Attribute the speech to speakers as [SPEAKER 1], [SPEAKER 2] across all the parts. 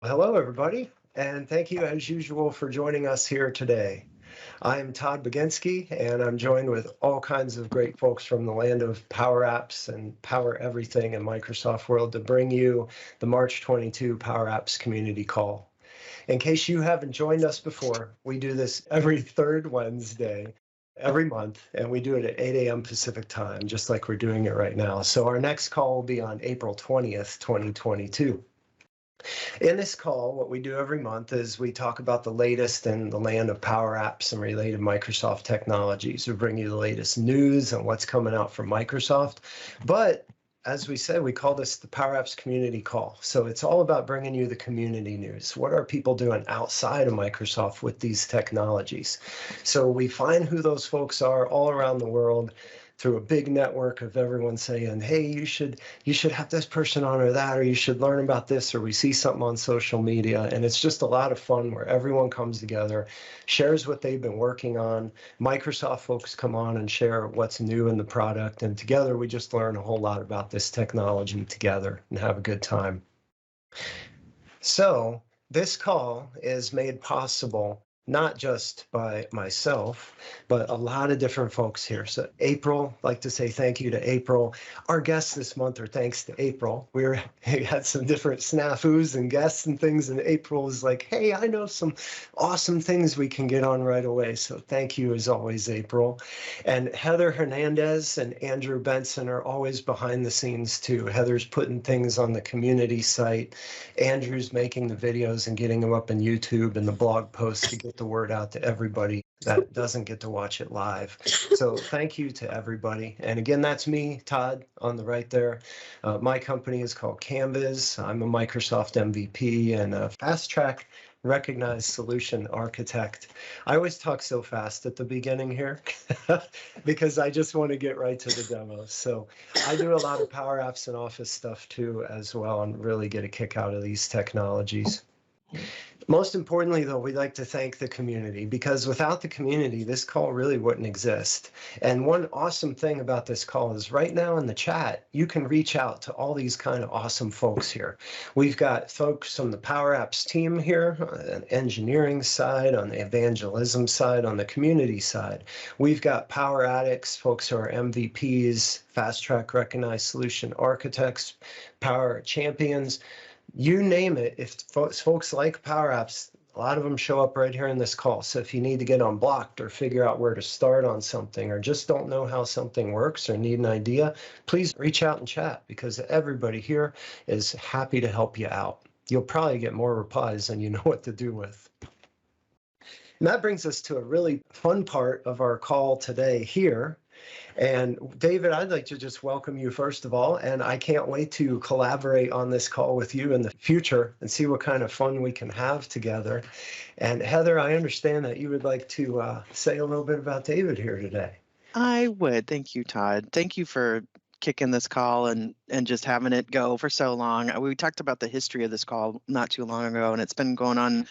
[SPEAKER 1] Hello, everybody, and thank you as usual for joining us here today. I'm Todd Baginski, and I'm joined with all kinds of great folks from the land of Power Apps and Power Everything in Microsoft World to bring you the March 22 Power Apps Community Call. In case you haven't joined us before, we do this every third Wednesday every month, and we do it at 8 a.m. Pacific time, just like we're doing it right now. So our next call will be on April 20th, 2022. In this call, what we do every month is we talk about the latest in the land of Power Apps and related Microsoft technologies. We bring you the latest news and what's coming out from Microsoft. But as we said, we call this the Power Apps Community Call. So it's all about bringing you the community news. What are people doing outside of Microsoft with these technologies? So we find who those folks are all around the world through a big network of everyone saying, hey, you should have this person on or that, or you should learn about this, or we see something on social media. And it's just a lot of fun where everyone comes together, shares what they've been working on. Microsoft folks come on and share what's new in the product. And together we just learn a whole lot about this technology together and have a good time. So this call is made possible not just by myself, but a lot of different folks here. So April, I'd like to say thank you to April. Our guests this month are thanks to April. We had some different snafus and guests and things, and April was like, hey, I know some awesome things we can get on right away. So thank you as always, April. And Heather Hernandez and Andrew Benson are always behind the scenes too. Heather's putting things on the community site. Andrew's making the videos and getting them up on YouTube and the blog posts to get the word out to everybody that doesn't get to watch it live. So thank you to everybody. And again, that's me, Todd, on the right there. My company is called Canvas. I'm a Microsoft MVP and a fast track recognized solution architect. I always talk so fast at the beginning here because I just want to get right to the demo. So I do a lot of Power Apps and Office stuff too as well, and really get a kick out of these technologies. Most importantly, though, we'd like to thank the community, because without the community, this call really wouldn't exist. And one awesome thing about this call is right now in the chat, you can reach out to all these kind of awesome folks here. We've got folks from the Power Apps team here, on the engineering side, on the evangelism side, on the community side. We've got PowerAddicts, folks who are MVPs, fast track recognized solution architects, Power Champions. You name it, if folks like Power Apps, a lot of them show up right here in this call. So if you need to get unblocked or figure out where to start on something, or just don't know how something works or need an idea, please reach out and chat, because everybody here is happy to help you out. You'll probably get more replies than you know what to do with. And that brings us to a really fun part of our call today here. And David, I'd like to just welcome you first of all, and I can't wait to collaborate on this call with you in the future and see what kind of fun we can have together. And Heather, I understand that you would like to say a little bit about David here today.
[SPEAKER 2] I would. Thank you, Todd. Thank you for kicking this call and just having it go for so long. We talked about the history of this call not too long ago, and it's been going on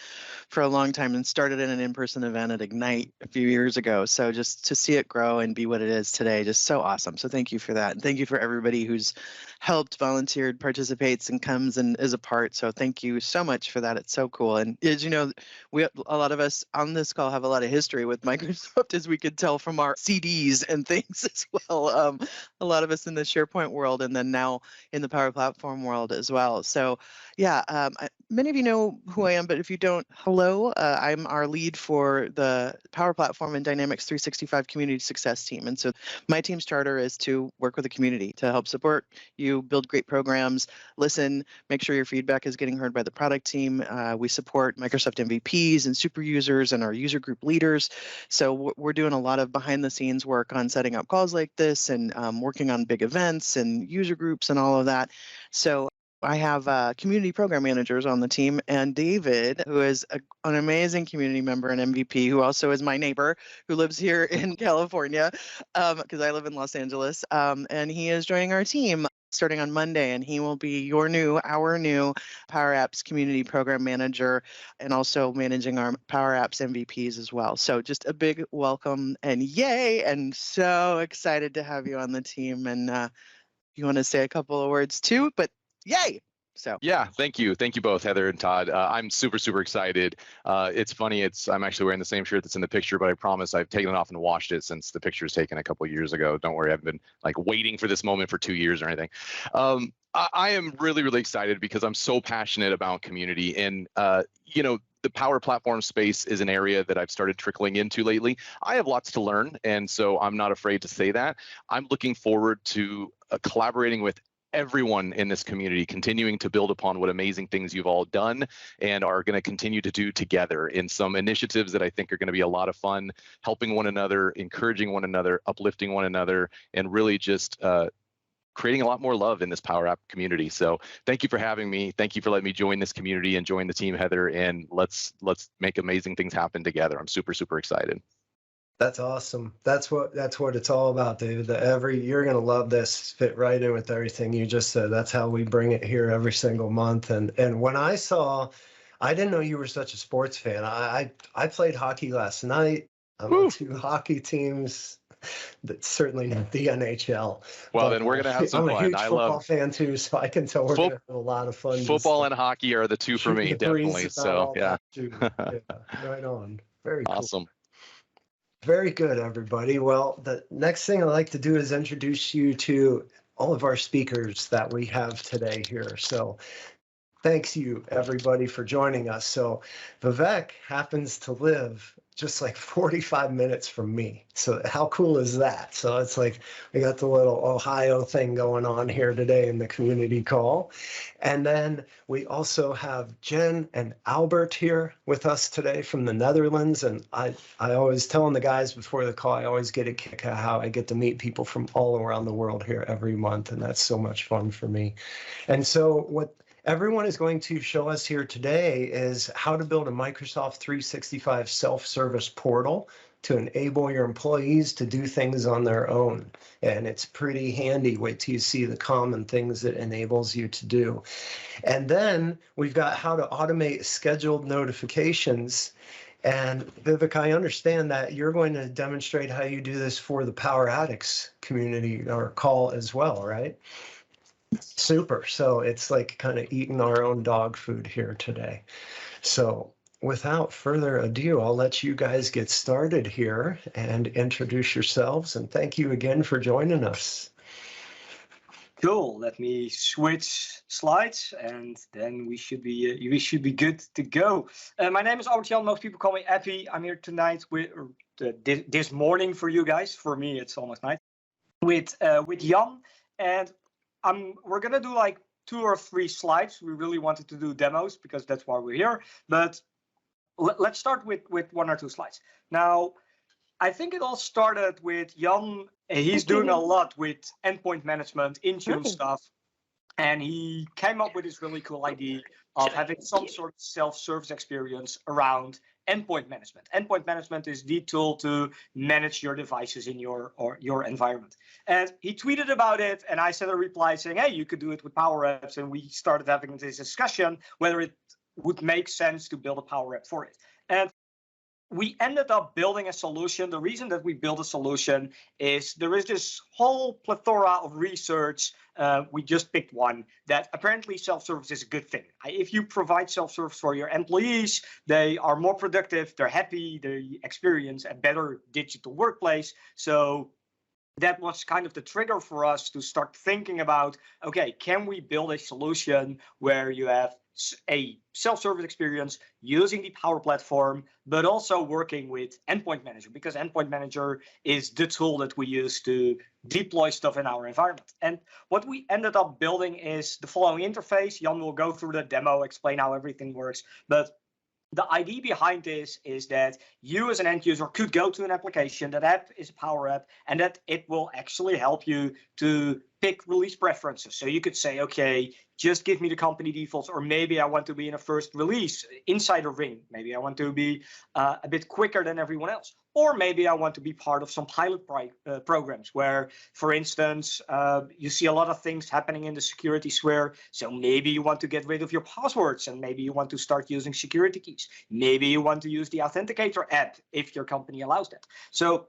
[SPEAKER 2] for a long time and started in an in-person event at Ignite a few years ago. So just to see it grow and be what it is today, just so awesome. So thank you for that. And thank you for everybody who's helped, volunteered, participates, and comes and is a part. So thank you so much for that. It's so cool. And as you know, a lot of us on this call have a lot of history with Microsoft, as we could tell from our CDs and things as well. A lot of us in the SharePoint world, and then now in the Power Platform world as well. So yeah, many of you know who I am, but if you don't, hello, I'm our lead for the Power Platform and Dynamics 365 Community Success Team. And so my team's charter is to work with the community to help support you, build great programs, listen, make sure your feedback is getting heard by the product team. We support Microsoft MVPs and super users and our user group leaders. So we're doing a lot of behind the scenes work on setting up calls like this and working on big events and user groups and all of that. So I have community program managers on the team, and David, who is an amazing community member and MVP, who also is my neighbor, who lives here in California, because I live in Los Angeles, and he is joining our team starting on Monday, and he will be our new Power Apps community program manager, and also managing our Power Apps MVPs as well. So just a big welcome and yay, and so excited to have you on the team. And you want to say a couple of words too, but yay! So
[SPEAKER 3] Yeah, thank you. Thank you both, Heather and Todd. I'm super, super excited. It's funny. I'm actually wearing the same shirt that's in the picture, but I promise I've taken it off and washed it since the picture was taken a couple of years ago. Don't worry, I haven't been like waiting for this moment for 2 years or anything. I am really, really excited because I'm so passionate about community, and the Power Platform space is an area that I've started trickling into lately. I have lots to learn, and so I'm not afraid to say that. I'm looking forward to collaborating with everyone in this community, continuing to build upon what amazing things you've all done and are going to continue to do together in some initiatives that I think are going to be a lot of fun, helping one another, encouraging one another, uplifting one another, and really just creating a lot more love in this Power App community. So thank you for having me. Thank you for letting me join this community and join the team, Heather, and let's make amazing things happen together. I'm super, super excited.
[SPEAKER 1] That's awesome. That's what it's all about, David. You're gonna love this. Fit right in with everything you just said. That's how we bring it here every single month. And when I didn't know you were such a sports fan. I played hockey last night. I'm on 2 hockey teams. That's certainly not the NHL.
[SPEAKER 3] Well, then we're gonna have some fun.
[SPEAKER 1] I'm a huge football fan too, so I can tell we're gonna have a lot of fun.
[SPEAKER 3] Football and hockey are the two for me, definitely. So yeah.
[SPEAKER 1] Right on. Very cool.
[SPEAKER 3] Awesome.
[SPEAKER 1] Very good, everybody. Well, the next thing I'd like to do is introduce you to all of our speakers that we have today here. So thanks you, everybody, for joining us. So Vivek happens to live just like 45 minutes from me. So how cool is that? So it's like we got the little Ohio thing going on here today in the community call. And then we also have Jen and Albert here with us today from the Netherlands. And I always telling the guys before the call, I always get a kick out how I get to meet people from all around the world here every month. And that's so much fun for me. And so what everyone is going to show us here today is how to build a Microsoft 365 self-service portal to enable your employees to do things on their own. And it's pretty handy. Wait till you see the common things it enables you to do. And then we've got how to automate scheduled notifications. And Vivek, I understand that you're going to demonstrate how you do this for the PowerAddicts community or call as well, right? Super. So it's like kind of eating our own dog food here today. So without further ado, I'll let you guys get started here and introduce yourselves. And thank you again for joining us.
[SPEAKER 4] Cool. Let me switch slides, and then we should be good to go. My name is Albert Jan. Most people call me Appy. I'm here tonight with this morning for you guys. For me, it's almost night. With Jan, and we're gonna do like 2 or 3 slides. We really wanted to do demos because that's why we're here. But let's start with 1 or 2 slides. Now, I think it all started with Jan. He's doing a lot with endpoint management, Intune stuff, and he came up with this really cool idea of having some sort of self-service experience around endpoint management. Endpoint management is the tool to manage your devices in your environment. And he tweeted about it, and I sent a reply saying, hey, you could do it with Power Apps. And we started having this discussion whether it would make sense to build a Power App for it. And we ended up building a solution. The reason that we built a solution is there is this whole plethora of research. We just picked one that apparently self-service is a good thing. If you provide self-service for your employees, they are more productive, they're happy, they experience a better digital workplace. So that was kind of the trigger for us to start thinking about, okay, can we build a solution where you have a self-service experience using the Power Platform, but also working with Endpoint Manager, because Endpoint Manager is the tool that we use to deploy stuff in our environment. And what we ended up building is the following interface. Jan will go through the demo, explain how everything works, but the idea behind this is that you as an end user could go to an application, that app is a Power App, and that it will actually help you to pick release preferences. So you could say, okay, just give me the company defaults, or maybe I want to be in a first release insider ring. Maybe I want to be a bit quicker than everyone else. Or maybe I want to be part of some pilot programs where, for instance, you see a lot of things happening in the security sphere. So maybe you want to get rid of your passwords, and maybe you want to start using security keys. Maybe you want to use the Authenticator app if your company allows that. So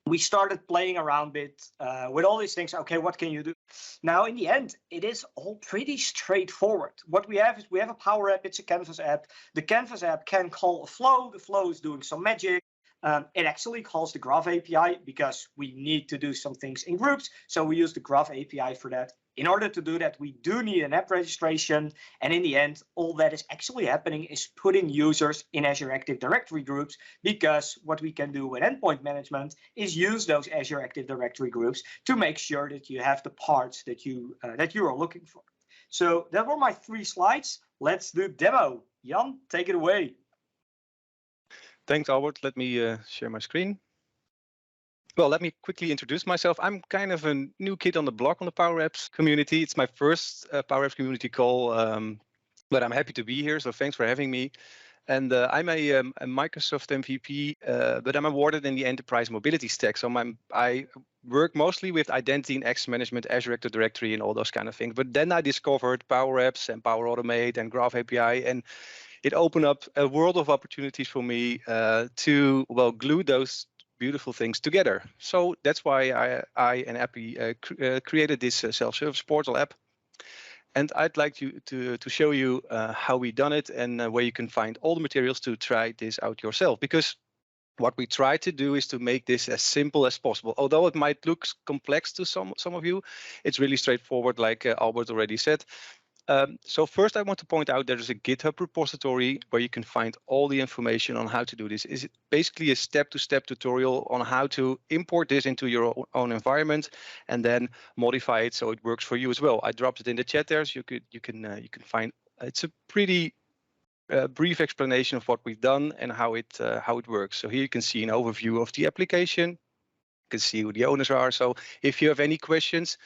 [SPEAKER 4] we started playing around with all these things. Okay, what can you do? Now, in the end, it is all pretty straightforward. What we have is we have a Power App. It's a Canvas app. The Canvas app can call a flow. The flow is doing some magic. It actually calls the Graph API because we need to do some things in groups. So we use the Graph API for that. In order to do that, we do need an app registration. And in the end, all that is actually happening is putting users in Azure Active Directory groups, because what we can do with endpoint management is use those Azure Active Directory groups to make sure that you have the parts that you are looking for. So that were my 3 slides. Let's do demo. Jan, take it away.
[SPEAKER 5] Thanks, Albert. Let me share my screen. Well, let me quickly introduce myself. I'm kind of a new kid on the block on the Power Apps community. It's my first Power Apps community call, but I'm happy to be here. So thanks for having me. And I'm a Microsoft MVP, but I'm awarded in the enterprise mobility stack. So I work mostly with identity and access management, Azure Active Directory, and all those kind of things. But then I discovered Power Apps and Power Automate and Graph API, and it opened up a world of opportunities for me to, well, glue those beautiful things together. So that's why I and Appy created this self-service portal app. And I'd like to show you how we done it and where you can find all the materials to try this out yourself. Because what we try to do is to make this as simple as possible. Although it might look complex to some of you, it's really straightforward, like Albert already said. So first I want to point out there's a GitHub repository where you can find all the information on how to do this. It's basically a step-to-step tutorial on how to import this into your own environment and then modify it so it works for you as well. I dropped it in the chat there, so you can find. It's a pretty brief explanation of what we've done and how it works. So here you can see an overview of the application. You can see who the owners are. So if you have any questions,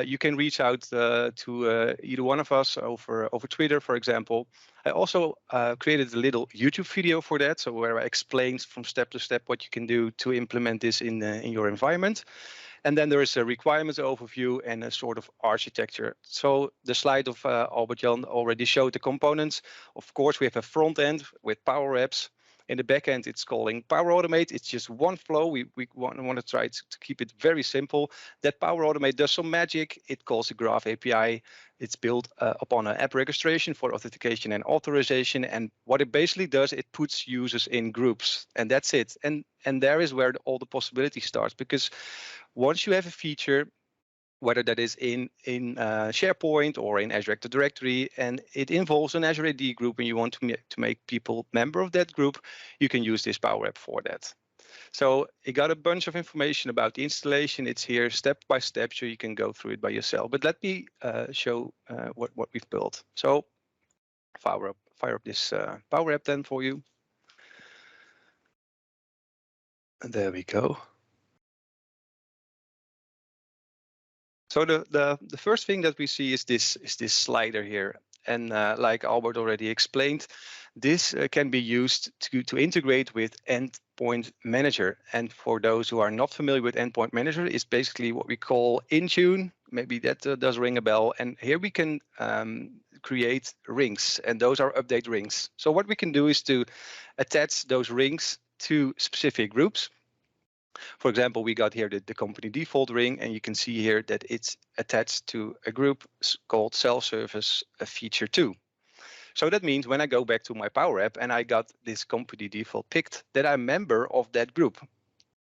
[SPEAKER 5] you can reach out to either one of us over Twitter, for example. I also created a little YouTube video for that, so where I explained from step to step what you can do to implement this in your environment. And then there is a requirements overview and a sort of architecture. So the slide of Albert Jan already showed the components. Of course, we have a front end with Power Apps. In the back end, it's calling Power Automate. It's just one flow. We want to try to keep it very simple. That Power Automate does some magic. It calls the Graph API. It's built upon an app registration for authentication and authorization. And what it basically does, it puts users in groups, and that's it. And there is where all the possibility starts, because once you have a feature, whether that is in SharePoint or in Azure Active Directory, and it involves an Azure AD group, and you want to make people member of that group, you can use this Power App for that. So it got a bunch of information about the installation. It's here step by step, so you can go through it by yourself. But let me show what we've built. So fire up this Power App then for you. And there we go. So the first thing that we see is this slider here, and like Albert already explained, this can be used to integrate with Endpoint Manager. And for those who are not familiar with Endpoint Manager, it's basically what we call Intune. Maybe that does ring a bell. And here we can create rings, and those are update rings. So what we can do is to attach those rings to specific groups. For example, we got here the company default ring, and you can see here that it's attached to a group called Self-Service Feature 2. So that means when I go back to my Power App and I got this company default picked, that I'm a member of that group.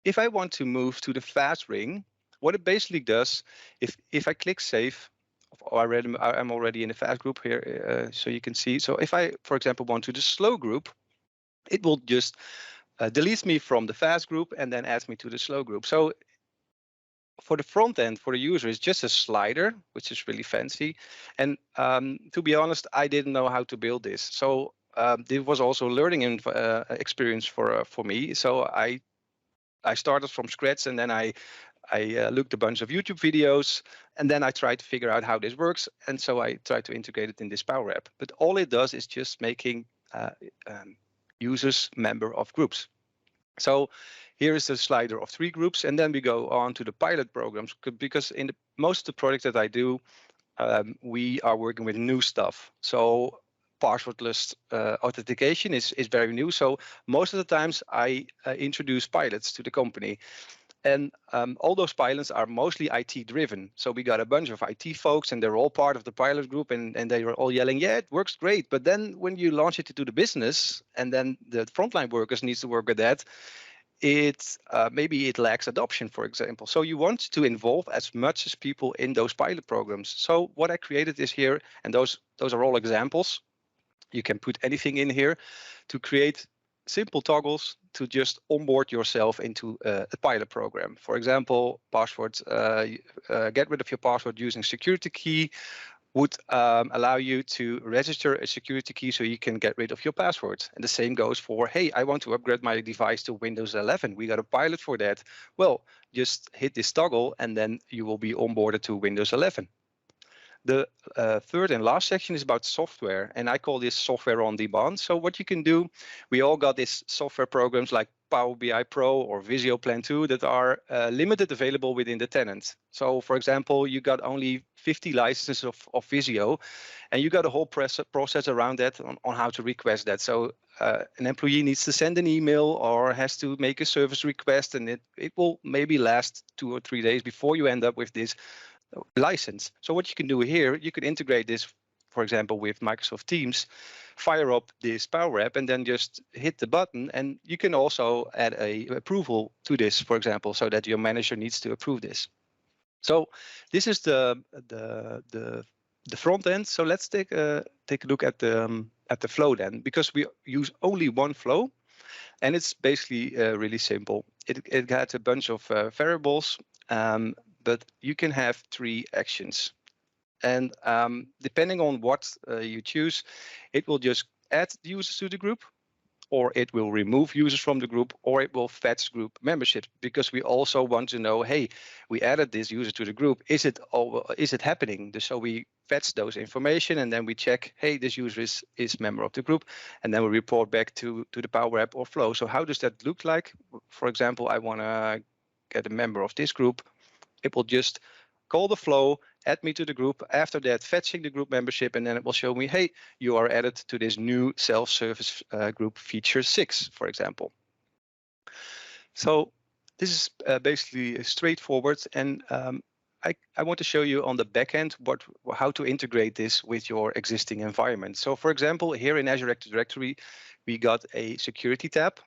[SPEAKER 5] If I want to move to the fast ring, what it basically does, if I click save, I'm already in the fast group here, so you can see. So if I, for example, want to the slow group, it will just deletes me from the fast group and then adds me to the slow group. So for the front end, for the user, it's just a slider, which is really fancy. And to be honest, I didn't know how to build this. So this was also a learning experience for me. So I started from scratch, and then I looked a bunch of YouTube videos, and then I tried to figure out how this works. And so I tried to integrate it in this Power App. But all it does is just making users member of groups. So here is the slider of 3 groups, and then we go on to the pilot programs, because in most of the projects that I do, we are working with new stuff. So passwordless authentication is very new. So most of the times I introduce pilots to the company. And all those pilots are mostly IT driven. So we got a bunch of IT folks and they're all part of the pilot group and they were all yelling, yeah, it works great. But then when you launch it into the business and then the frontline workers needs to work with that, maybe it lacks adoption, for example. So you want to involve as much as people in those pilot programs. So what I created is here, and those are all examples. You can put anything in here to create simple toggles to just onboard yourself into a pilot program. For example, passwords, get rid of your password using security key would allow you to register a security key so you can get rid of your password. And the same goes for, hey, I want to upgrade my device to Windows 11. We got a pilot for that. Well, just hit this toggle and then you will be onboarded to Windows 11. The third and last section is about software, and I call this software on demand. So what you can do, we all got these software programs like Power BI Pro or Visio Plan 2 that are limited available within the tenant. So for example, you got only 50 licenses of Visio, and you got a whole process around that on how to request that. So an employee needs to send an email or has to make a service request, and it will maybe last 2 or 3 days before you end up with this license. So what you can do here, you can integrate this, for example, with Microsoft Teams, fire up this Power App, and then just hit the button. And you can also add a approval to this, for example, so that your manager needs to approve this. So this is the front end. So let's take a look at the flow then, because we use only one flow, and it's basically really simple. It has a bunch of variables. But you can have 3 actions. And depending on what you choose, it will just add users to the group, or it will remove users from the group, or it will fetch group memberships, because we also want to know, hey, we added this user to the group. Is it happening? So we fetch those information and then we check, hey, this user is member of the group, and then we report back to the Power App or Flow. So how does that look like? For example, I want to get a member of this group. It will just call the flow, add me to the group. After that, fetching the group membership, and then it will show me, hey, you are added to this new self-service group feature 6, for example. So this is basically straightforward, and I want to show you on the back end how to integrate this with your existing environment. So for example, here in Azure Active Directory, we got a security tab.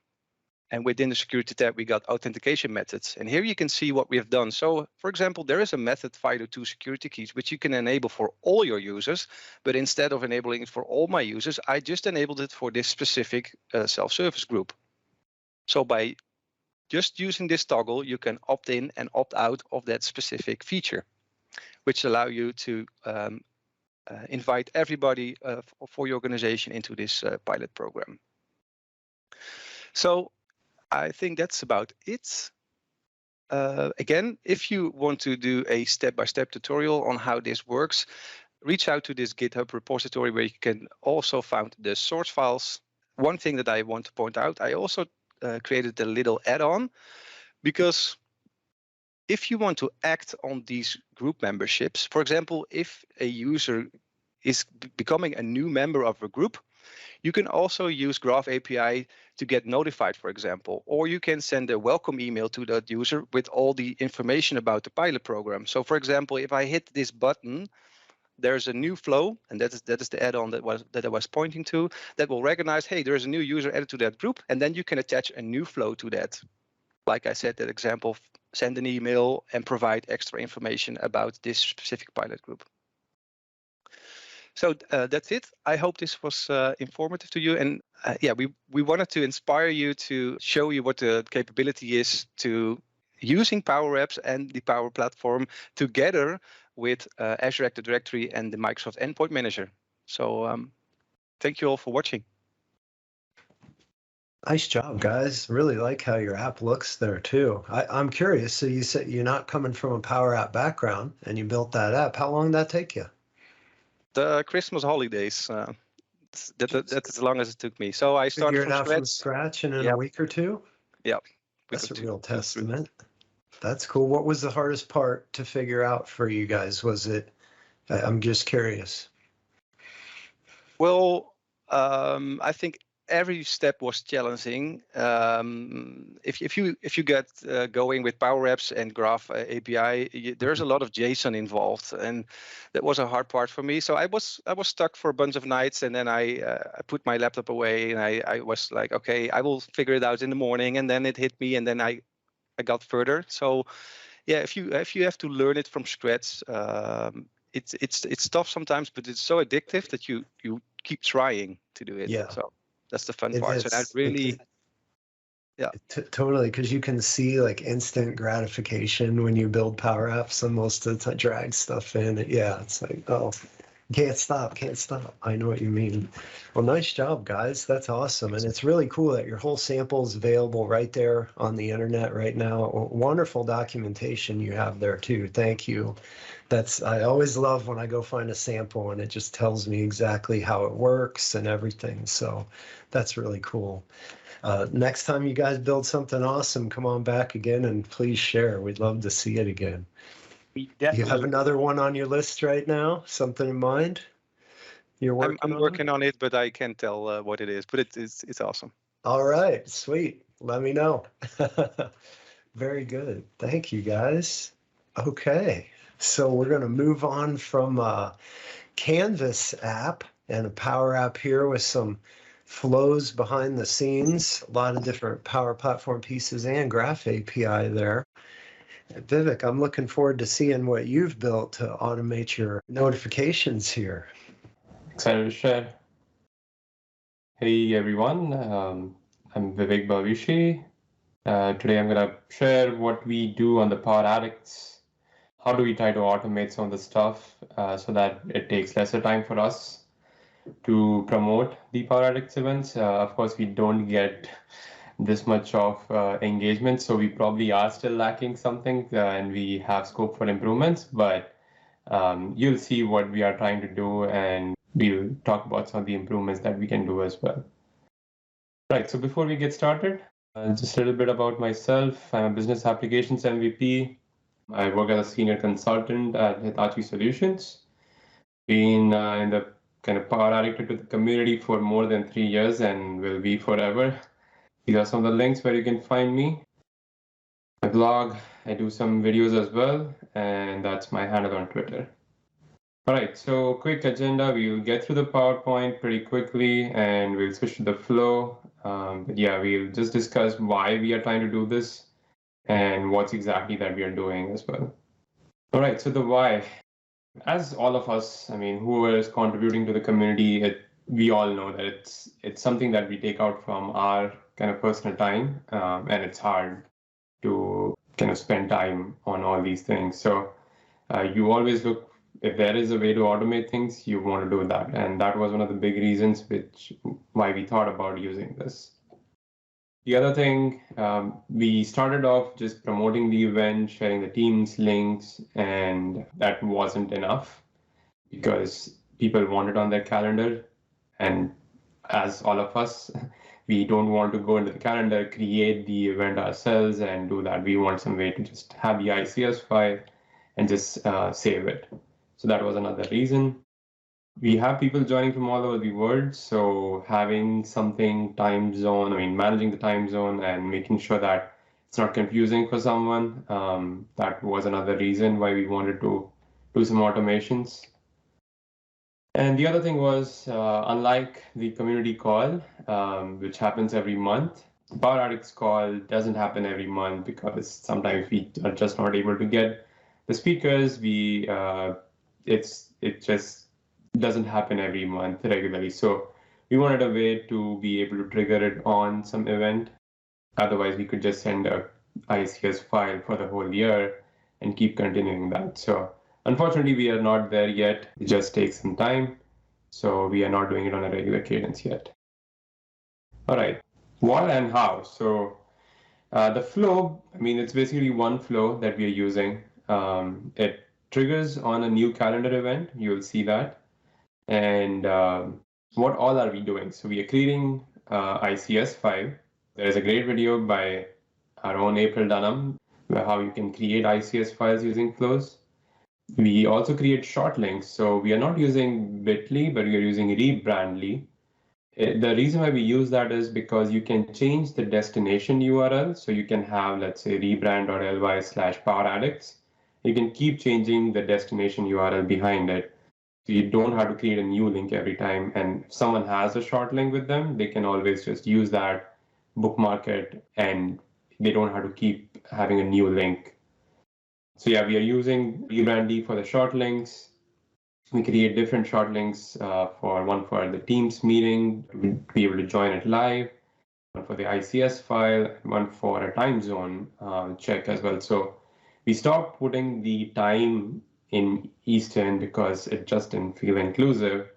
[SPEAKER 5] And within the security tab, we got authentication methods. And here you can see what we have done. So for example, there is a method FIDO2 security keys, which you can enable for all your users. But instead of enabling it for all my users, I just enabled it for this specific self-service group. So by just using this toggle, you can opt in and opt out of that specific feature, which allow you to invite everybody for your organization into this pilot program. So I think that's about it. Again, if you want to do a step-by-step tutorial on how this works, reach out to this GitHub repository where you can also find the source files. One thing that I want to point out, I also created a little add-on, because if you want to act on these group memberships, for example, if a user is becoming a new member of a group, you can also use Graph API to get notified, for example, or you can send a welcome email to that user with all the information about the pilot program. So for example, if I hit this button, there's a new flow, and that is the add-on that I was pointing to, that will recognize, hey, there's a new user added to that group, and then you can attach a new flow to that. Like I said, that example, send an email and provide extra information about this specific pilot group. So that's it. I hope this was informative to you. And yeah, we wanted to inspire you to show you what the capability is to using Power Apps and the Power Platform together with Azure Active Directory and the Microsoft Endpoint Manager. So thank you all for watching.
[SPEAKER 1] Nice job, guys. Really like how your app looks there too. I'm curious. So you said you're not coming from a Power App background and you built that app. How long did that take you?
[SPEAKER 5] The Christmas holidays. That's as long as it took me. So I started
[SPEAKER 1] from scratch in a week or two?
[SPEAKER 5] Yeah.
[SPEAKER 1] That's a real testament. That's cool. What was the hardest part to figure out for you guys? Was it, I'm just curious.
[SPEAKER 5] Well, I think every step was challenging. If you get going with PowerAddicts and Graph API, there's a lot of JSON involved, and that was a hard part for me. So I was stuck for a bunch of nights, and then I put my laptop away, and I was like, okay, I will figure it out in the morning. And then it hit me, and then I got further. So yeah, if you have to learn it from scratch, it's tough sometimes, but it's so addictive that you keep trying to do it.
[SPEAKER 1] Yeah.
[SPEAKER 5] So that's the fun
[SPEAKER 1] It
[SPEAKER 5] part.
[SPEAKER 1] is.
[SPEAKER 5] So that really, yeah.
[SPEAKER 1] Totally, because you can see like instant gratification when you build Power Apps and most of the time drag stuff in. Yeah, it's like, oh, can't stop. I know what you mean. Well, nice job, guys. That's awesome. And it's really cool that your whole sample is available right there on the internet right now. Wonderful documentation you have there too. Thank you. I always love when I go find a sample and it just tells me exactly how it works and everything. So that's really cool. Next time you guys build something awesome, come on back again and please share. We'd love to see it again. You have another one on your list right now? Something in mind? You're working
[SPEAKER 5] I'm working on it, but I can't tell what it is. But it's awesome.
[SPEAKER 1] All right, sweet. Let me know. Very good. Thank you, guys. Okay, so we're going to move on from a Canvas app and a Power App here with some flows behind the scenes, a lot of different Power Platform pieces and Graph API there. Vivek, I'm looking forward to seeing what you've built to automate your notifications here.
[SPEAKER 6] Excited to share. Hey everyone, I'm Vivek Bhavishi. Today I'm going to share what we do on the PowerAddicts. How do we try to automate some of the stuff so that it takes lesser time for us to promote the PowerAddicts events. Of course, we don't get this much of engagement, so we probably are still lacking something and we have scope for improvements, but you'll see what we are trying to do and we'll talk about some of the improvements that we can do as well. Right, so before we get started, just a little bit about myself. I'm a business applications MVP. I work as a senior consultant at Hitachi Solutions. Been in the kind of power addicted to the community for more than 3 years and will be forever. These are some of the links where you can find me. My blog, I do some videos as well, and that's my handle on Twitter. All right, so quick agenda. We'll get through the PowerPoint pretty quickly and we'll switch to the flow. But yeah, we'll just discuss why we are trying to do this and what's exactly that we are doing as well. All right, so the why. As all of us, I mean, whoever is contributing to the community, we all know that it's something that we take out from our kind of personal time, and it's hard to kind of spend time on all these things. So you always look, if there is a way to automate things, you want to do that. And that was one of the big reasons why we thought about using this. The other thing, we started off just promoting the event, sharing the Teams links, and that wasn't enough because people want it on their calendar. And as all of us, we don't want to go into the calendar, create the event ourselves and do that. We want some way to just have the ICS file and just save it. So that was another reason. We have people joining from all over the world, so having something time zone, managing the time zone and making sure that it's not confusing for someone, that was another reason why we wanted to do some automations. And the other thing was, unlike the community call, which happens every month, the PowerAddicts call doesn't happen every month because sometimes we are just not able to get the speakers. It just doesn't happen every month regularly. So we wanted a way to be able to trigger it on some event. Otherwise, we could just send a ICS file for the whole year and keep continuing that. So unfortunately, we are not there yet. It just takes some time. So we are not doing it on a regular cadence yet. All right, what and how? So the flow, it's basically one flow that we are using. It triggers on a new calendar event. You will see that. And what all are we doing? So we are creating ICS file. There is a great video by our own April Dunham about how you can create ICS files using flows. We also create short links. So we are not using Bitly, but we are using Rebrandly. The reason why we use that is because you can change the destination URL. So you can have, let's say, rebrand.ly/PowerAddicts. You can keep changing the destination URL behind it. So you don't have to create a new link every time. And if someone has a short link with them, they can always just use that, bookmark it, and they don't have to keep having a new link. So yeah, we are using rebrand for the short links. We create different short links for one for the Teams meeting, to be able to join it live, one for the ICS file, one for a time zone check as well. So we stopped putting the time in Eastern because it just didn't feel inclusive,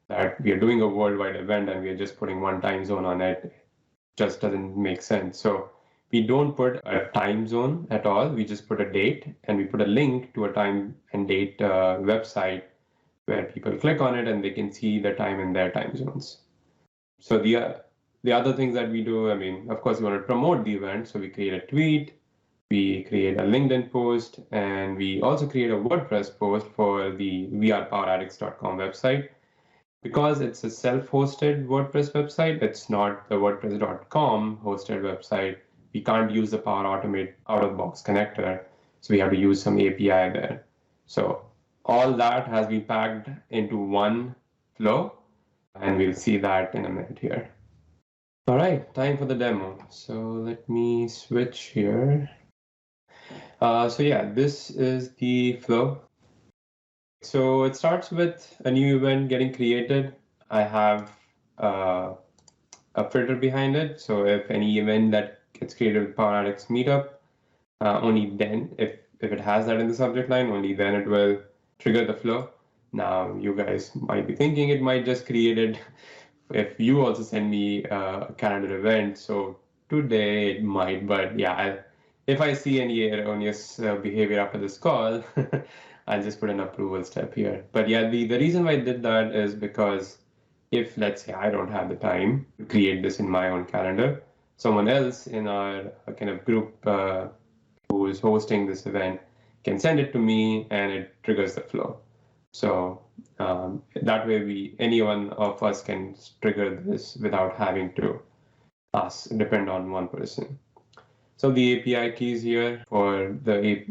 [SPEAKER 6] that we are doing a worldwide event and we are just putting one time zone on it. It just doesn't make sense. So we don't put a time zone at all. We just put a date, and we put a link to a time and date website where people click on it and they can see the time in their time zones. So the other things that we do, I mean, of course, we want to promote the event. So we create a tweet, we create a LinkedIn post, and we also create a WordPress post for the wearePowerAddicts.com website. Because it's a self-hosted WordPress website, it's not the WordPress.com hosted website. We can't use the Power Automate out-of-box connector. So we have to use some API there. So all that has been packed into one flow, and we'll see that in a minute here. All right, time for the demo. So let me switch here. So yeah, this is the flow. So it starts with a new event getting created. I have a filter behind it. So if any event that gets created with PowerAddicts Meetup, only then, if it has that in the subject line, only then it will trigger the flow. Now, you guys might be thinking it might just create it if you also send me a calendar event. So today it might, but yeah, if I see any erroneous behavior after this call, I'll just put an approval step here. But yeah, the reason why I did that is because if, let's say, I don't have the time to create this in my own calendar, someone else in our kind of group who is hosting this event can send it to me and it triggers the flow. So that way any one of us can trigger this without having to depend on one person. So the API keys here for the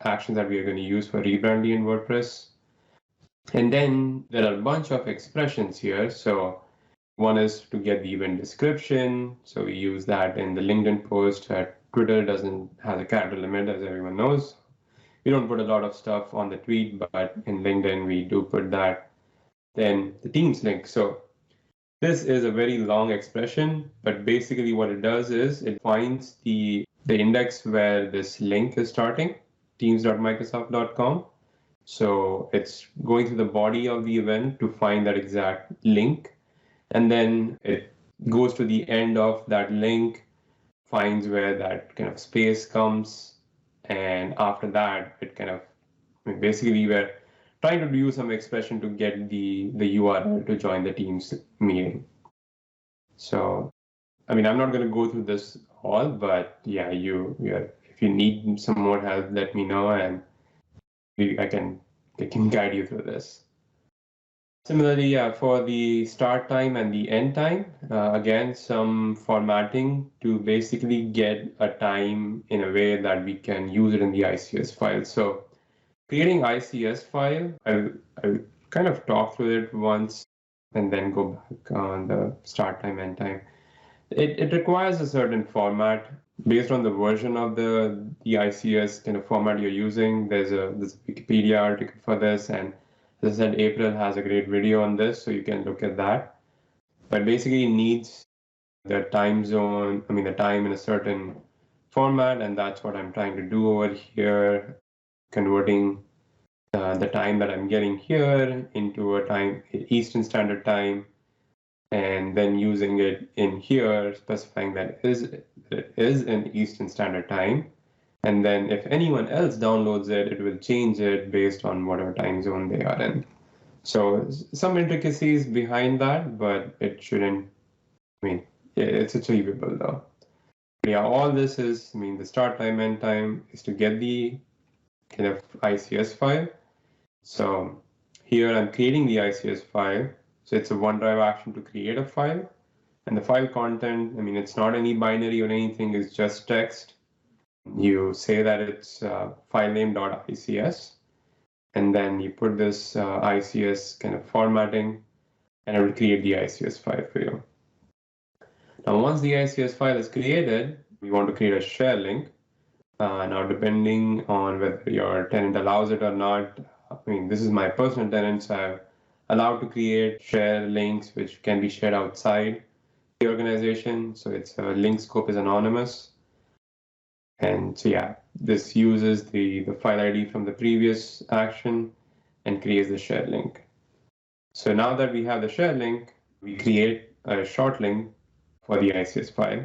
[SPEAKER 6] actions that we are going to use for rebranding in WordPress. And then there are a bunch of expressions here. So one is to get the event description. So we use that in the LinkedIn post. Twitter doesn't have a character limit, as everyone knows. We don't put a lot of stuff on the tweet, but in LinkedIn, we do put that. Then the Teams link. So this is a very long expression, but basically what it does is it finds the index where this link is starting, teams.microsoft.com. So it's going through the body of the event to find that exact link. And then it goes to the end of that link, finds where that kind of space comes. And after that, it kind of, basically we're trying to do some expression to get the URL to join the Teams meeting. So, I mean, I'm not going to go through this all, but yeah, if you need some more help, let me know, and I can guide you through this. Similarly, for the start time and the end time, again, some formatting to basically get a time in a way that we can use it in the ICS file. So creating ICS file, I'll kind of talk through it once and then go back on the start time, end time. It requires a certain format based on the version of the ICS kind of format you're using. There's a Wikipedia article for this, and as I said, April has a great video on this, so you can look at that. But basically, it needs the time zone, the time in a certain format, and that's what I'm trying to do over here, converting the time that I'm getting here into a time, Eastern Standard Time, and then using it in here, specifying that it is in Eastern Standard Time. And then if anyone else downloads it, it will change it based on whatever time zone they are in. So some intricacies behind that, but it shouldn't, it's achievable though. But yeah, all this is, the start time, end time is to get the kind of ICS file. So here I'm creating the ICS file. So it's a OneDrive action to create a file. And the file content, I mean, it's not any binary or anything, it's just text. You say that it's filename.ics, and then you put this ICS kind of formatting, and it will create the ICS file for you. Now, once the ICS file is created, we want to create a share link. Now, depending on whether your tenant allows it or not, I mean, this is my personal tenant, so I'm allowed to create share links which can be shared outside the organization. So its link scope is anonymous. And so yeah, this uses the file ID from the previous action and creates the share link. So now that we have the share link, we create a short link for the ICS file.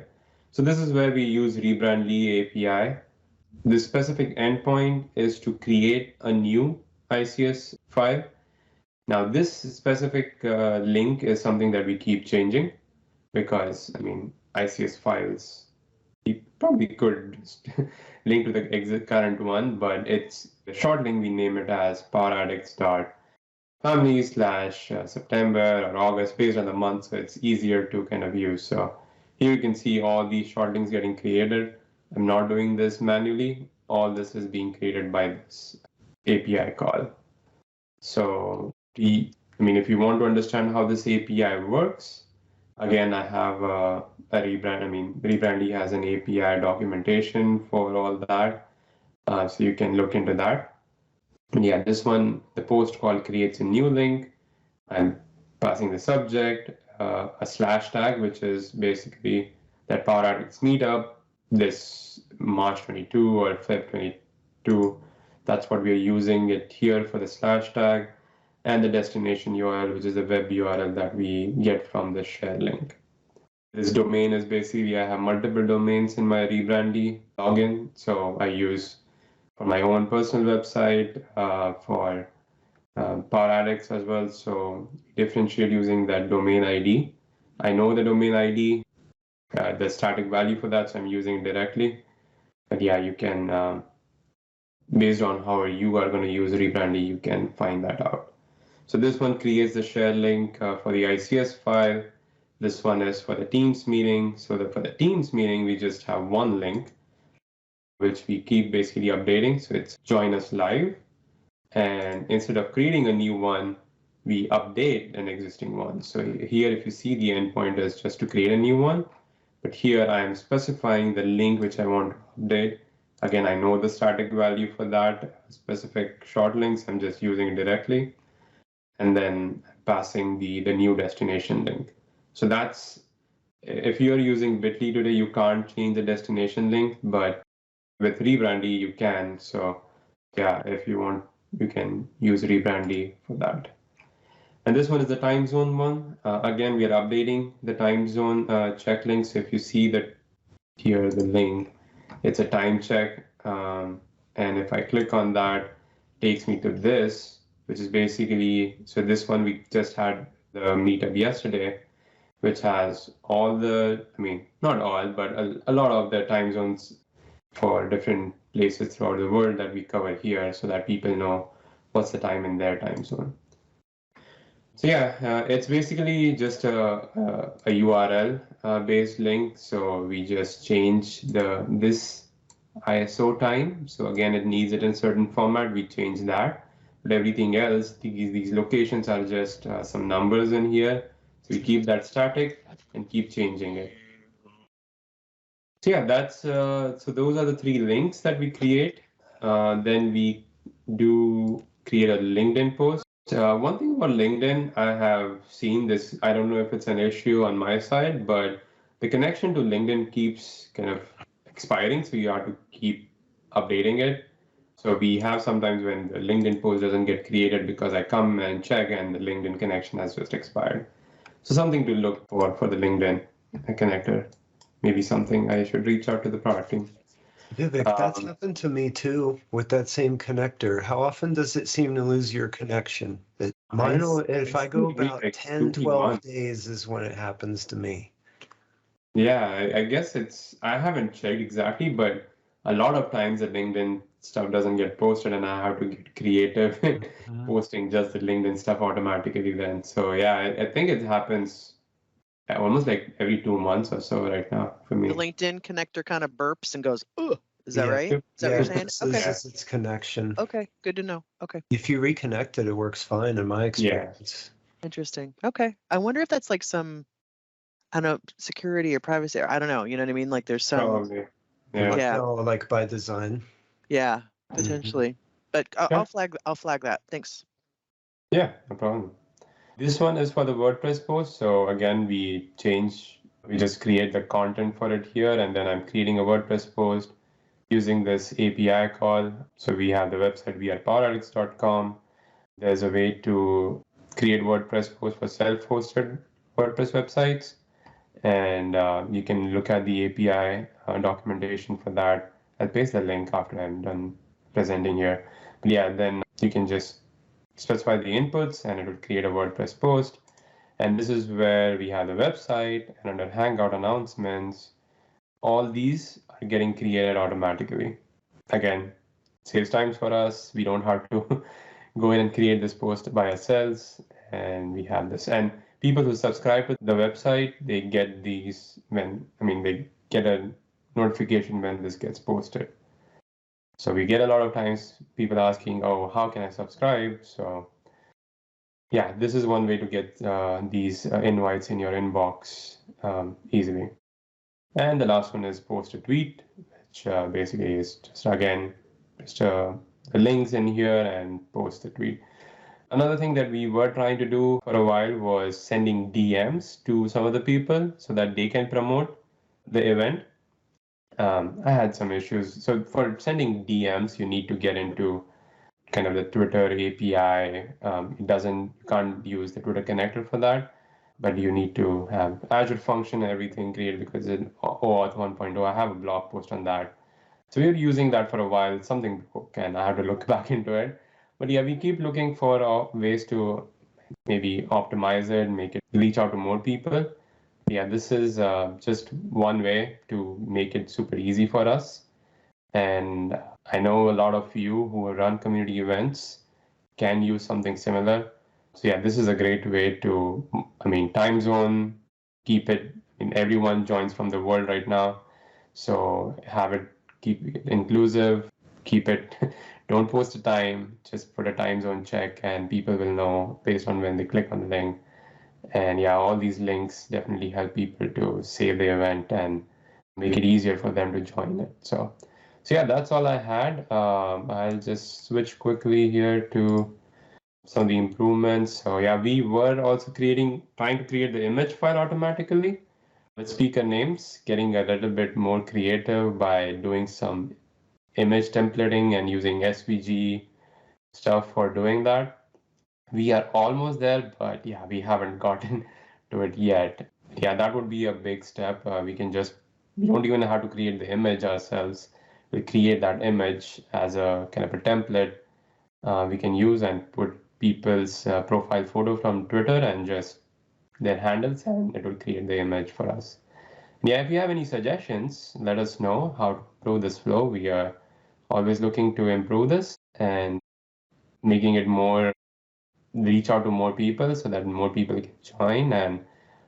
[SPEAKER 6] So this is where we use Rebrandly API. The specific endpoint is to create a new ICS file. Now this specific link is something that we keep changing because, I mean, ICS files, you probably could link to the current one, but it's the short link, we name it as PowerAddicts.family/September or August based on the month, so it's easier to kind of use. So here you can see all these short links getting created. I'm not doing this manually. All this is being created by this API call. So I mean, if you want to understand how this API works, again, I have a Rebrand. I mean, Rebrandly has an API documentation for all that. So you can look into that. And yeah, this one, the post call creates a new link. I'm passing the subject, a slash tag, which is basically that PowerAddicts meetup, this March 22 or Feb 22. That's what we're using it here for the slash tag, and the destination URL, which is the web URL that we get from the share link. This domain is basically, I have multiple domains in my Rebrandly login. So I use for my own personal website, for PowerAddicts as well. So differentiate using that domain ID. I know the domain ID, the static value for that, so I'm using it directly. But yeah, you can, based on how you are going to use Rebrandly, you can find that out. So this one creates the share link for the ICS file. This one is for the Teams meeting. So for the Teams meeting, we just have one link, which we keep basically updating. So it's join us live. And instead of creating a new one, we update an existing one. So here, if you see, the endpoint is just to create a new one. But here I am specifying the link which I want to update. Again, I know the static value for that specific short links. I'm just using it directly. And then passing the new destination link. So that's, if you're using Bitly today, you can't change the destination link, but with Rebrandly, you can. So yeah, if you want, you can use Rebrandly for that. And this one is the time zone one. Again, we are updating the time zone check link. So if you see that here, the link, it's a time check. And if I click on that, it takes me to this, which is basically, so this one, we just had the meetup yesterday, which has all the, I mean, not all, but a lot of the time zones for different places throughout the world that we cover here so that people know what's the time in their time zone. So yeah, it's basically just a URL based link. So we just change this ISO time. So again, it needs it in certain format. We change that. But everything else, these locations are just some numbers in here. So we keep that static and keep changing it. So yeah, that's so those are the three links that we create. Then we do create a LinkedIn post. One thing about LinkedIn, I have seen this, I don't know if it's an issue on my side, but the connection to LinkedIn keeps kind of expiring. So you have to keep updating it. So we have sometimes when the LinkedIn post doesn't get created because I come and check and the LinkedIn connection has just expired. So something to look for the LinkedIn connector. Maybe something I should reach out to the product team.
[SPEAKER 1] Vivek, that's happened to me too with that same connector. How often does it seem to lose your connection? Mine, if I go about 10, 12 days is when it happens to me.
[SPEAKER 6] Yeah, I guess I haven't checked exactly, but a lot of times the LinkedIn stuff doesn't get posted, and I have to get creative posting just the LinkedIn stuff automatically then. So yeah, I think it happens almost like every 2 months or so right now for me.
[SPEAKER 2] The LinkedIn connector kind of burps and goes, "Ugh." Is that right? Is that what you're saying?
[SPEAKER 1] Okay. It's connection.
[SPEAKER 2] Okay, good to know. Okay.
[SPEAKER 1] If you reconnect it, it works fine in my experience.
[SPEAKER 2] Interesting. Okay. I wonder if that's like some, I don't know, security or privacy, or I don't know. You know what I mean? Like there's some.
[SPEAKER 6] Probably. Yeah.
[SPEAKER 2] Yeah.
[SPEAKER 1] No, like by design.
[SPEAKER 2] Yeah, potentially. But I'll flag that. Thanks.
[SPEAKER 6] Yeah, no problem. This one is for the WordPress post. So again, we just create the content for it here, and then I'm creating a WordPress post using this API call. So we have the website, we are PowerAddicts.com. There's a way to create WordPress posts for self-hosted WordPress websites. And you can look at the API documentation for that. I'll paste the link after I'm done presenting here. But yeah, then you can just specify the inputs and it will create a WordPress post. And this is where we have the website, and under Hangout announcements, all these are getting created automatically. Again, saves times for us. We don't have to go in and create this post by ourselves. And we have this. And people who subscribe to the website, they get these they get a notification when this gets posted. So we get a lot of times people asking, oh, how can I subscribe? So yeah, this is one way to get these invites in your inbox easily. And the last one is post a tweet, which basically is just the links in here and post the tweet. Another thing that we were trying to do for a while was sending DMs to some of the people so that they can promote the event. I had some issues. So for sending DMs, you need to get into kind of the Twitter API. You can't use the Twitter connector for that, but you need to have Azure function and everything created because in OAuth 1.0, I have a blog post on that. So we were using that for a while, something broke, and I have to look back into it. But yeah, we keep looking for ways to maybe optimize it, make it reach out to more people. Yeah, this is just one way to make it super easy for us. And I know a lot of you who run community events can use something similar. So yeah, this is a great way to, time zone, keep it, everyone joins from the world right now. So keep it inclusive, keep it, don't post a time, just put a time zone check and people will know based on when they click on the link. And yeah, all these links definitely help people to save the event and make it easier for them to join it. So yeah, that's all I had. I'll just switch quickly here to some of the improvements. So yeah, we were also trying to create the image file automatically with speaker names, getting a little bit more creative by doing some image templating and using SVG stuff for doing that. We are almost there, but yeah, we haven't gotten to it yet. Yeah, that would be a big step. We don't even have to create the image ourselves. We create that image as a kind of a template we can use and put people's profile photo from Twitter and just their handles, and it will create the image for us. And yeah, if you have any suggestions, let us know how to improve this flow. We are always looking to improve this and making it reach out to more people so that more people can join and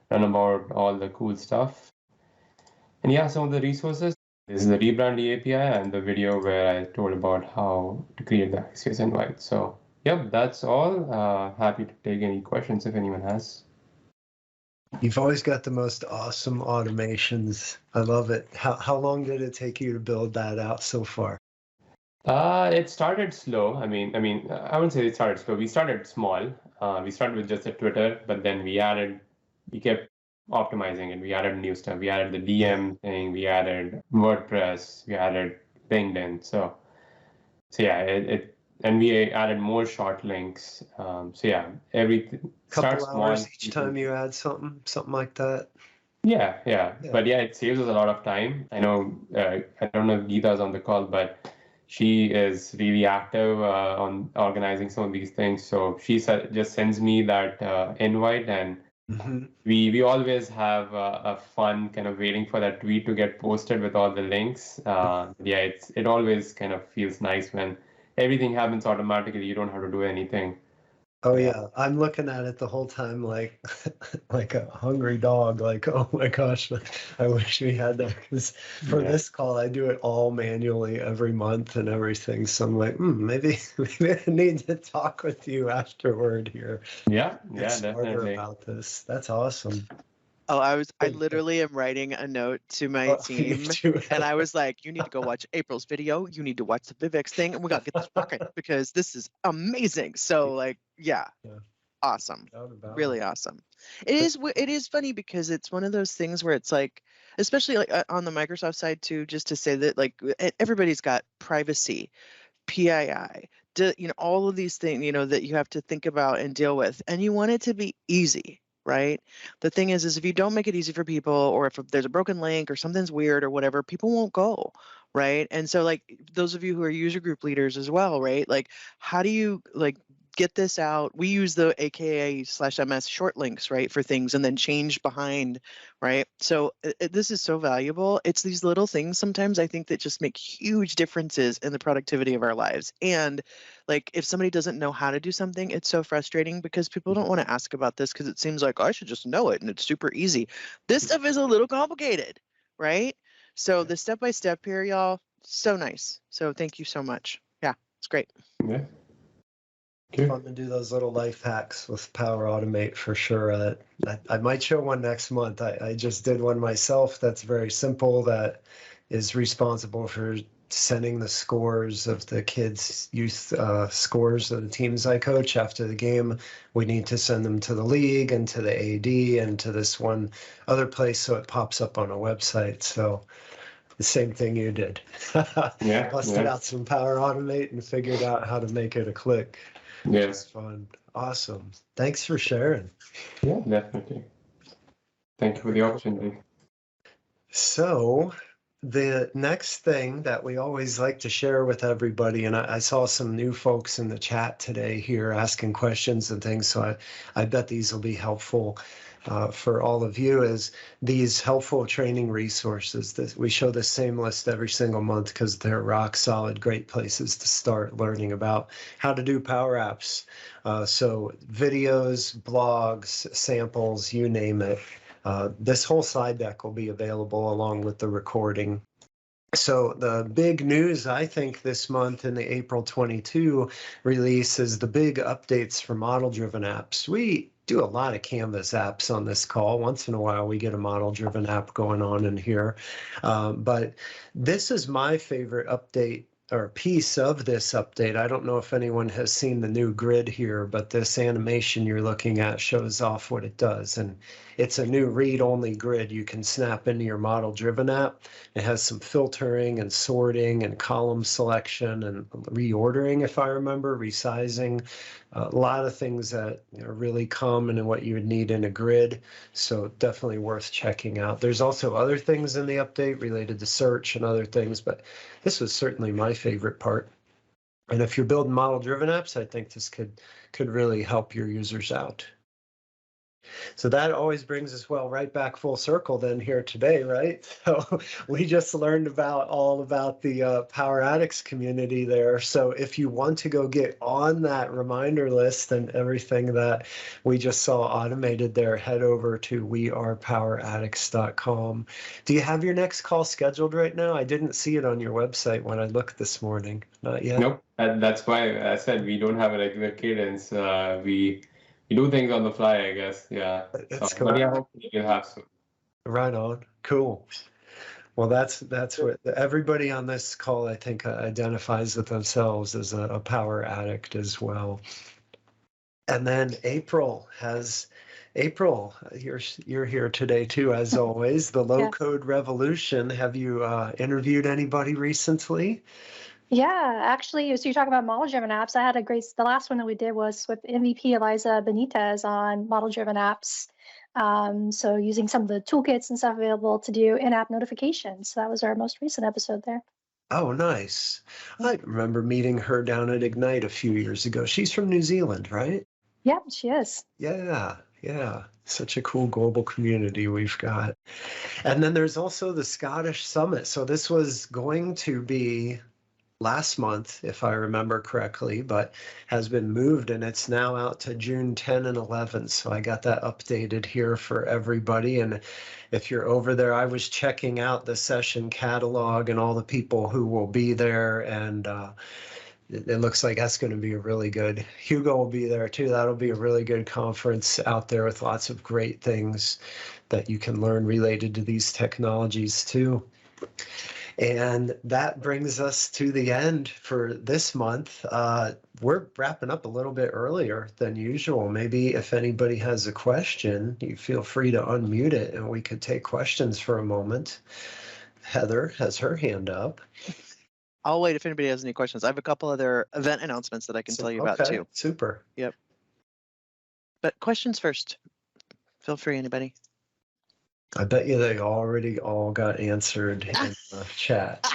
[SPEAKER 6] learn about all the cool stuff. And yeah, some of the resources. This is the Rebrandly API and the video where I told about how to create the ICS invite. So yep, that's all. Happy to take any questions if anyone has.
[SPEAKER 1] You've always got the most awesome automations. I love it. How long did it take you to build that out so far?
[SPEAKER 6] It started slow. I wouldn't say it started slow. We started small. We started with just a Twitter, but then we kept optimizing it. We added new stuff. We added the DM thing. We added WordPress. We added LinkedIn. So yeah, and we added more short links. So yeah, everything starts small.
[SPEAKER 1] Couple hours each time you add something like that.
[SPEAKER 6] Yeah. But yeah, it saves us a lot of time. I know, I don't know if Geeta's on the call, but she is really active on organizing some of these things. So she just sends me that invite and We always have a fun kind of waiting for that tweet to get posted with all the links. Yeah, it always kind of feels nice when everything happens automatically. You don't have to do anything.
[SPEAKER 1] Oh yeah, I'm looking at it the whole time like like a hungry dog. Like, oh my gosh, I wish we had that. Because for this call, I do it all manually every month and everything. So I'm like, maybe I need to talk with you afterward here.
[SPEAKER 6] Yeah,
[SPEAKER 1] Get smarter
[SPEAKER 6] definitely.
[SPEAKER 1] about this. That's awesome.
[SPEAKER 2] Oh, I literally am writing a note to my team, and I was like, you need to go watch April's video. You need to watch the Vivex thing, and we got to get this working because this is amazing. So like, yeah. Awesome. Really awesome. It is funny because it's one of those things where it's like, especially like on the Microsoft side too, just to say that like everybody's got privacy, PII, all of these things, that you have to think about and deal with, and you want it to be easy. Right. The thing is if you don't make it easy for people, or if there's a broken link or something's weird or whatever, people won't go. Right. And so like those of you who are user group leaders as well, right? Like, how do you like get this out? We use the AKA/MS short links, right, for things, and then change behind, right? So this is so valuable. It's these little things sometimes I think that just make huge differences in the productivity of our lives. And like if somebody doesn't know how to do something, it's so frustrating because people don't want to ask about this because it seems like I should just know it and it's super easy. This stuff is a little complicated, right? So the step-by-step here, y'all, so nice. So thank you so much. Yeah, it's great.
[SPEAKER 6] Yeah.
[SPEAKER 1] Fun to do those little life hacks with Power Automate for sure. I might show one next month. I just did one myself that's very simple, that is responsible for sending the scores of the kids' youth scores of the teams I coach after the game. We need to send them to the league and to the AD and to this one other place so it pops up on a website. So the same thing you did. Busted out some Power Automate and figured out how to make it a click.
[SPEAKER 6] Yes.
[SPEAKER 1] Fun. Awesome. Thanks for sharing.
[SPEAKER 6] Yeah, definitely. Thank you for the opportunity.
[SPEAKER 1] So the next thing that we always like to share with everybody, and I saw some new folks in the chat today here asking questions and things, so I bet these will be helpful for all of you, is these helpful training resources. We show the same list every single month because they're rock solid, great places to start learning about how to do Power Apps. So videos, blogs, samples, you name it. This whole slide deck will be available along with the recording. So the big news, I think, this month in the April 22 release is the big updates for model-driven apps. We do a lot of Canvas apps on this call. Once in a while, we get a model-driven app going on in here. But this is my favorite update or piece of this update. I don't know if anyone has seen the new grid here, but this animation you're looking at shows off what it does. And it's a new read-only grid you can snap into your model-driven app. It has some filtering and sorting and column selection and reordering, if I remember, resizing. A lot of things that are really common and what you would need in a grid. So definitely worth checking out. There's also other things in the update related to search and other things, but this was certainly my favorite part. And if you're building model-driven apps, I think this could really help your users out. So that always brings us, well, right back full circle then here today, right? So we just learned all about the PowerAddicts community there. So if you want to go get on that reminder list and everything that we just saw automated there, head over to wearepoweraddicts.com. Do you have your next call scheduled right now? I didn't see it on your website when I looked this morning. Not yet?
[SPEAKER 6] Nope. That's why I said we don't have a regular cadence. We do things on the fly, I guess. Yeah.
[SPEAKER 1] That's
[SPEAKER 6] so, but yeah, hopefully you'll have some.
[SPEAKER 1] Right on. Cool. Well, that's what everybody on this call, I think, identifies with themselves as a power addict as well. And then April, you're here today too, as always. The low code revolution. Have you interviewed anybody recently?
[SPEAKER 7] Yeah, actually, so you're talking about model-driven apps. The last one that we did was with MVP Eliza Benitez on model-driven apps. So using some of the toolkits and stuff available to do in-app notifications. So that was our most recent episode there.
[SPEAKER 1] Oh, nice. I remember meeting her down at Ignite a few years ago. She's from New Zealand, right?
[SPEAKER 7] Yeah, she is.
[SPEAKER 1] Yeah, Yeah, such a cool global community we've got. And then there's also the Scottish Summit. So this was going to be last month, if I remember correctly, but has been moved and it's now out to June 10 and 11. So I got that updated here for everybody. And if you're over there, I was checking out the session catalog and all the people who will be there. And it looks like that's going to be a really good, Hugo will be there too. That'll be a really good conference out there with lots of great things that you can learn related to these technologies too. And that brings us to the end for this month. We're wrapping up a little bit earlier than usual. Maybe if anybody has a question, you feel free to unmute it and we could take questions for a moment. Heather has her hand up.
[SPEAKER 2] I'll wait if anybody has any questions. I have a couple other event announcements that I can tell you about too.
[SPEAKER 1] Super.
[SPEAKER 2] Yep. But questions first. Feel free, anybody.
[SPEAKER 1] I bet you they already all got answered in the chat.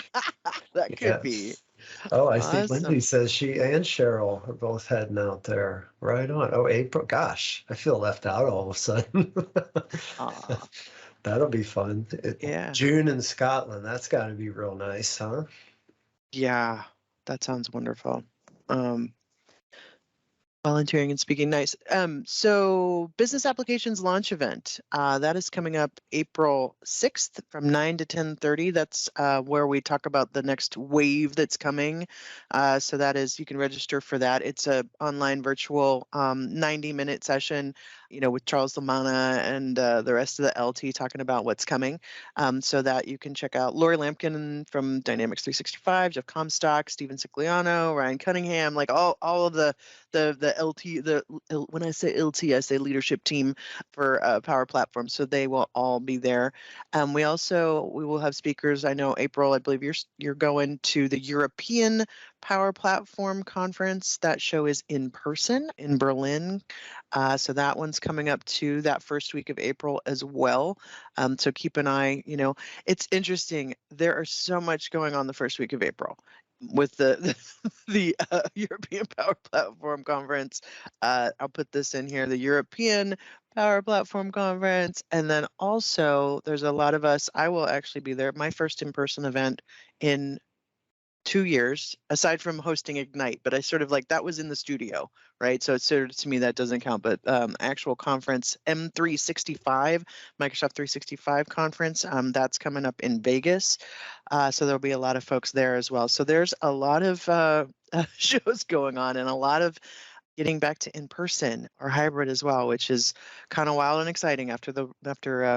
[SPEAKER 2] That could be.
[SPEAKER 1] Oh, I see.
[SPEAKER 2] Awesome.
[SPEAKER 1] Lindsay says she and Cheryl are both heading out there. Right on. Oh, April. Gosh, I feel left out all of a sudden. That'll be fun.
[SPEAKER 2] Yeah.
[SPEAKER 1] June in Scotland. That's got to be real nice, huh?
[SPEAKER 2] Yeah, that sounds wonderful. Volunteering and speaking, nice. So business applications launch event, that is coming up April 6th from 9 to 10:30. That's where we talk about the next wave that's coming. So that is, you can register for that. It's a online virtual 90-minute session, with Charles Lamanna and the rest of the LT talking about what's coming. So that you can check out Lori Lampkin from Dynamics 365, Jeff Comstock, Steven Cicliano, Ryan Cunningham, like all of the LT, when I say LT, I say leadership team for Power Platform. So they will all be there. We will have speakers. I know April, I believe you're going to the European Power Platform Conference. That show is in person in Berlin. So that one's coming up too, that first week of April as well. So keep an eye, it's interesting. There are so much going on the first week of April with the European Power Platform Conference. I'll put this in here, the European Power Platform Conference. And then also there's a lot of us, I will actually be there, my first in-person event in 2 years, aside from hosting Ignite, but I sort of that was in the studio, right? So it's sort of, to me, that doesn't count, but actual conference, M365, Microsoft 365 conference, that's coming up in Vegas. So there'll be a lot of folks there as well. So there's a lot of shows going on and a lot of getting back to in-person or hybrid as well, which is kind of wild and exciting after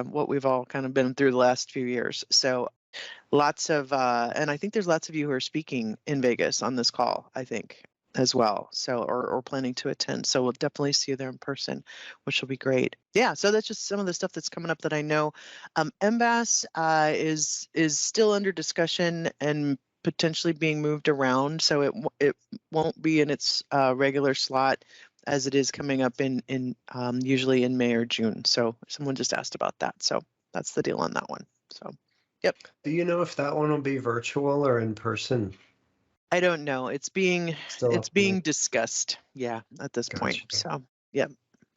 [SPEAKER 2] what we've all kind of been through the last few years. So lots of, and I think there's lots of you who are speaking in Vegas on this call, I think, as well. So, or planning to attend. So we'll definitely see you there in person, which will be great. Yeah, so that's just some of the stuff that's coming up that I know. MBAS is still under discussion and potentially being moved around. So it won't be in its regular slot as it is coming up in usually in May or June. So someone just asked about that. So that's the deal on that one. So. Yep.
[SPEAKER 1] Do you know if that one will be virtual or in person?
[SPEAKER 2] I don't know. It's being discussed. Yeah, at this point. So, yeah,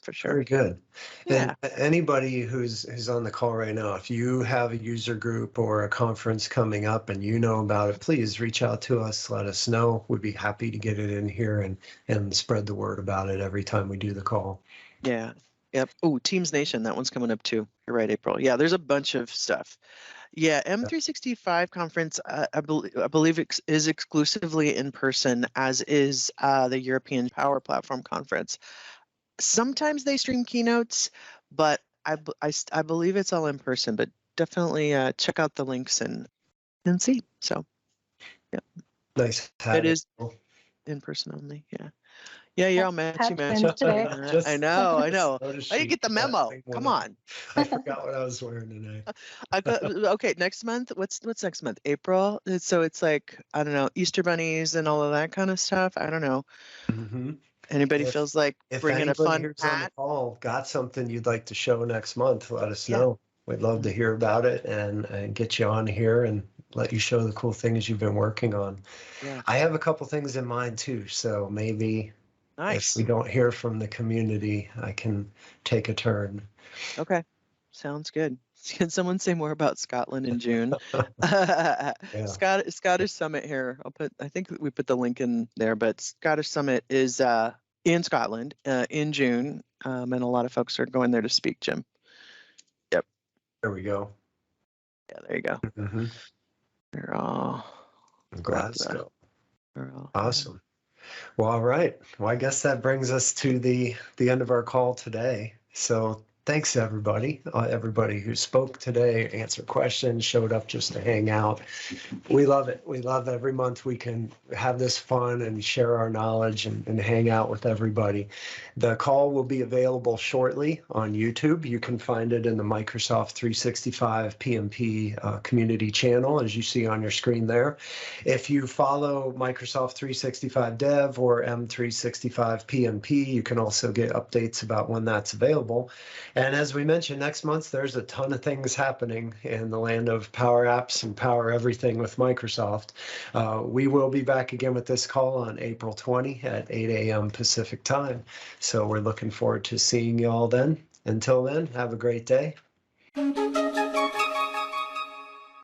[SPEAKER 2] for sure.
[SPEAKER 1] Very good.
[SPEAKER 2] Yeah.
[SPEAKER 1] And anybody who's on the call right now, if you have a user group or a conference coming up and you know about it, please reach out to us. Let us know. We'd be happy to get it in here and spread the word about it every time we do the call.
[SPEAKER 2] Yeah. Yep. Oh, Teams Nation. That one's coming up too. You're right, April. Yeah, there's a bunch of stuff. Yeah, M365 conference, I believe is exclusively in person, as is the European Power Platform Conference. Sometimes they stream keynotes, but I believe it's all in person. But definitely check out the links and see. So, yeah,
[SPEAKER 1] nice.
[SPEAKER 2] It is in person only. Yeah. Yeah, you're all matchy. I know. I didn't get the memo. Come on.
[SPEAKER 1] I forgot what I was wearing today.
[SPEAKER 2] Okay, next month. What's next month? April. So it's I don't know, Easter bunnies and all of that kind of stuff. I don't know.
[SPEAKER 1] Mm-hmm.
[SPEAKER 2] Anybody feels like bringing a fun
[SPEAKER 1] hat? On the call got something you'd like to show next month? Let us know. We'd love to hear about it and get you on here and let you show the cool things you've been working on. Yeah. I have a couple things in mind too, so maybe
[SPEAKER 2] Nice.
[SPEAKER 1] If we don't hear from the community, I can take a turn.
[SPEAKER 2] Okay. Sounds good. Can someone say more about Scotland in June? Scottish Summit here. I think we put the link in there, but Scottish Summit is in Scotland in June, and a lot of folks are going there to speak, Jim. Yep.
[SPEAKER 1] There we go.
[SPEAKER 2] Yeah, there you go.
[SPEAKER 1] Mm-hmm.
[SPEAKER 2] They're all
[SPEAKER 1] Glasgow.
[SPEAKER 2] they're all
[SPEAKER 1] Awesome. Well, all right. Well, I guess that brings us to the end of our call today. So thanks everybody who spoke today, answered questions, showed up just to hang out. We love it. We love every month we can have this fun and share our knowledge and hang out with everybody. The call will be available shortly on YouTube. You can find it in the Microsoft 365 PMP community channel, as you see on your screen there. If you follow Microsoft 365 Dev or M365 PMP, you can also get updates about when that's available. And as we mentioned, next month, there's a ton of things happening in the land of Power Apps and Power Everything with Microsoft. We will be back again with this call on April 20 at 8 a.m. Pacific time. So we're looking forward to seeing you all then. Until then, have a great day.